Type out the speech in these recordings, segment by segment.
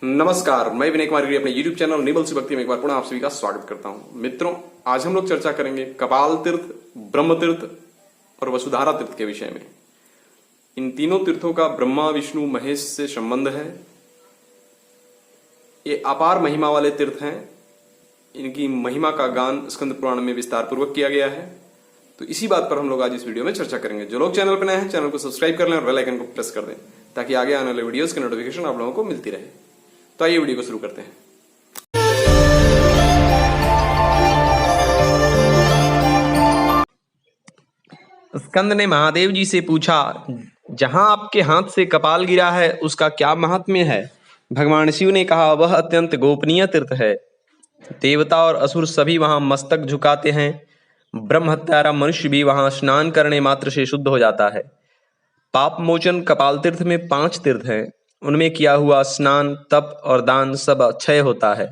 नमस्कार, मैं विनय कुमार गिरी अपने YouTube चैनल निबल से भक्ति में एक बार पुनः आप सभी का स्वागत करता हूं। मित्रों, आज हम लोग चर्चा करेंगे कपाल तीर्थ, ब्रह्म तीर्थ और वसुधारा तीर्थ के विषय में। इन तीनों तीर्थों का ब्रह्मा विष्णु महेश से संबंध है। ये अपार महिमा वाले तीर्थ हैं। इनकी महिमा का गान स्कंद पुराण में विस्तार पूर्वक किया गया है। तो इसी बात पर हम लोग आज इस वीडियो में चर्चा करेंगे। जो लोग चैनल पर नए हैं, चैनल को सब्सक्राइब कर लें और बेल आइकन को प्रेस कर दें ताकि आगे आने वाले वीडियोस के नोटिफिकेशन आप लोगों को मिलती रहे। तो आइए वीडियो को शुरू करते हैं। स्कंद ने महादेव जी से पूछा, जहां आपके हाथ से कपाल गिरा है उसका क्या महात्म्य है? भगवान शिव ने कहा, वह अत्यंत गोपनीय तीर्थ है। देवता और असुर सभी वहां मस्तक झुकाते हैं। ब्रह्म हत्यारा मनुष्य भी वहां स्नान करने मात्र से शुद्ध हो जाता है। पाप मोचन कपाल तीर्थ में 5 तीर्थ हैं। उनमें किया हुआ स्नान, तप और दान सब अक्षय होता है।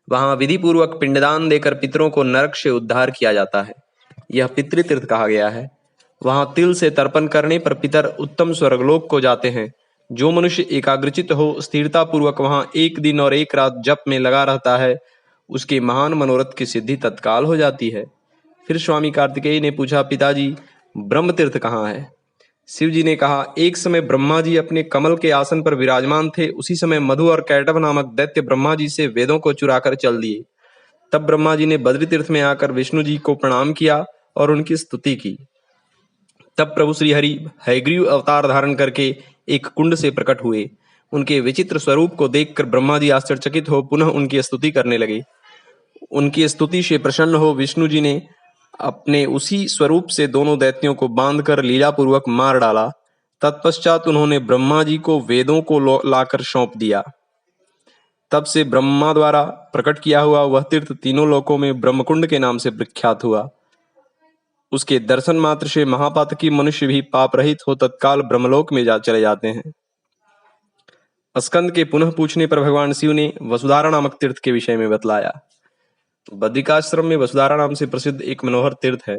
वहां विधि पूर्वक पिंडदान देकर पितरों को नरक से उद्धार किया जाता है। यह पितृतीर्थ कहा गया है। वहां तिल से तर्पण करने पर पितर उत्तम स्वर्गलोक को जाते हैं। जो मनुष्य एकाग्रचित हो, स्थिरता पूर्वक वहां 1 दिन और 1 रात जप में लगा रहता है, उसके महान मनोरथ की सिद्धि तत्काल हो जाती है। फिर स्वामी कार्तिकेय ने पूछा, पिताजी, ब्रह्म तीर्थ कहाँ है? शिव जी ने कहा, एक समय ब्रह्मा जी अपने कमल के आसन पर विराजमान थे। उसी समय मधु और कैटभ नामक दैत्य ब्रह्मा जी से वेदों को चुराकर चल दिए। तब ब्रह्मा जी ने बद्री तीर्थ में आकर विष्णु जी को प्रणाम किया और उनकी स्तुति की। तब प्रभु श्री हरि हयग्रीव अवतार धारण करके एक कुंड से प्रकट हुए। उनके विचित्र स्वरूप को देखकर ब्रह्मा जी आश्चर्यचकित हो पुनः उनकी स्तुति करने लगे। उनकी स्तुति से प्रसन्न हो विष्णु जी ने अपने उसी स्वरूप से दोनों दैत्यों को बांधकर लीलापूर्वक मार डाला। तत्पश्चात उन्होंने ब्रह्मा जी को वेदों को लाकर सौंप दिया। तब से ब्रह्मा द्वारा प्रकट किया हुआ वह तीर्थ तीनों लोकों में ब्रह्मकुंड के नाम से विख्यात हुआ। उसके दर्शन मात्र से महापातकी मनुष्य भी पाप रहित हो तत्काल ब्रह्मलोक में चले जाते हैं। स्कंद के पुनः पूछने पर भगवान शिव ने वसुधारा नामक तीर्थ के विषय में बतलाया। बद्रिकाश्रम में वसुधारा नाम से प्रसिद्ध एक मनोहर तीर्थ है।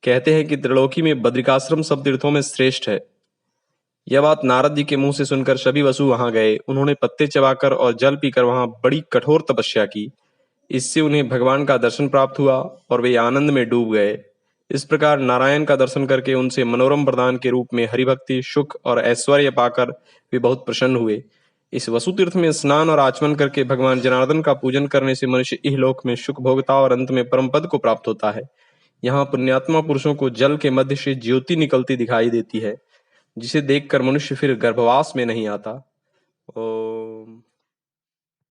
कहते हैं कि त्रिलोकी में बद्रिकाश्रम सब तीर्थों में श्रेष्ठ है। यह बात नारद जी के मुंह से सुनकर सभी वसु वहां गए। उन्होंने पत्ते चबाकर और जल पीकर वहां बड़ी कठोर तपस्या की। इससे उन्हें भगवान का दर्शन प्राप्त हुआ और वे आनंद में डूब गए। इस प्रकार नारायण का दर्शन करके उनसे मनोरम वरदान के रूप में हरिभक्ति, सुख और ऐश्वर्य पाकर वे बहुत प्रसन्न हुए। इस वसु तीर्थ में स्नान और आचमन करके भगवान जनार्दन का पूजन करने से मनुष्य इहलोक में सुख भोगता और अंत में परम पद को प्राप्त होता है। यहाँ पुण्यात्मा पुरुषों को जल के मध्य से ज्योति निकलती दिखाई देती है, जिसे देखकर मनुष्य फिर गर्भवास में नहीं आता।